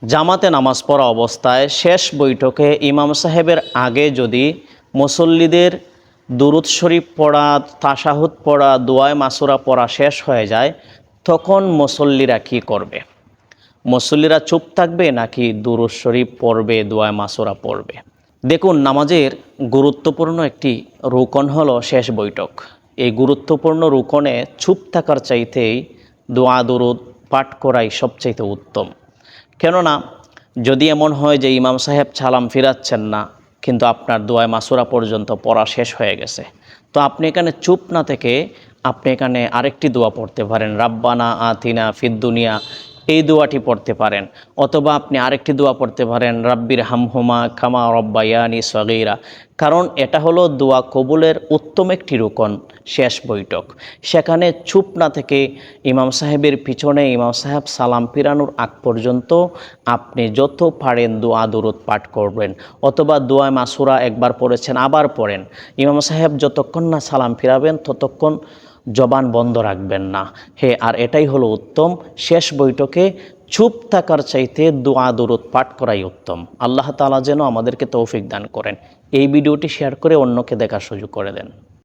জামাতে নামাজ পড়া অবস্থায় শেষ বৈঠকে ইমাম সাহেবের আগে যদি মুসল্লিদের দুরূদ শরীফ পড়া, তাশাহুদ পড়া, দোয়ায়ে মাসুরা পড়া শেষ হয়ে যায়, তখন মুসল্লিরা কি করবে? মুসল্লিরা চুপ থাকবে নাকি দুরূদ শরীফ পড়বে, দোয়ায়ে মাসুরা পড়বে? দেখুন, নামাজের গুরুত্বপূর্ণ একটি রুকন হলো শেষ বৈঠক। এই গুরুত্বপূর্ণ রুকনে চুপ থাকার চাইতেই দোয়া দুরূদ পাঠ করাই সবচাইতে উত্তম। কেননা যদি এমন হয় যে ইমাম সাহেব সালাম ফিরাচ্ছেন না, কিন্তু আপনার দোয়ায়ে মাসুরা পর্যন্ত পড়া শেষ হয়ে গেছে, তো আপনি এখানে চুপ না থেকে আপনি এখানে আরেকটি দোয়া পড়তে পারেন, রাব্বানা আতিনা ফিদ দুনিয়া, এই দোয়াটি পড়তে পারেন। অথবা আপনি আরেকটি দোয়া পড়তে পারেন, রাব্বির হামহুমা কামা রব্বায়ানি সগীরা। কারণ এটা হলো দোয়া কবুলের উত্তম একটি রুকন, শেষ বৈঠক। সেখানে চুপ না থেকে ইমাম সাহেবের পিছনে ইমাম সাহেব সালাম ফিরানোর আগ পর্যন্ত আপনি যত পারেন দোয়া দুরূদ পাঠ করবেন। অথবা দোয়ায়ে মাসুরা একবার পড়েছেন আবার পড়েন। ইমাম সাহেব যতক্ষণ না সালাম ফিরাবেন ততক্ষণ জবান বন্ধ রাখবেন না। আর এটাই হলো উত্তম। শেষ বৈঠকে চুপ থাকার চাইতে দোয়া দুরূদ পাঠ করাই উত্তম। আল্লাহ তাআলা যেন আমাদেরকে তৌফিক দান করেন। এই ভিডিওটি শেয়ার করে অন্যকে দেখার সুযোগ করে দেন।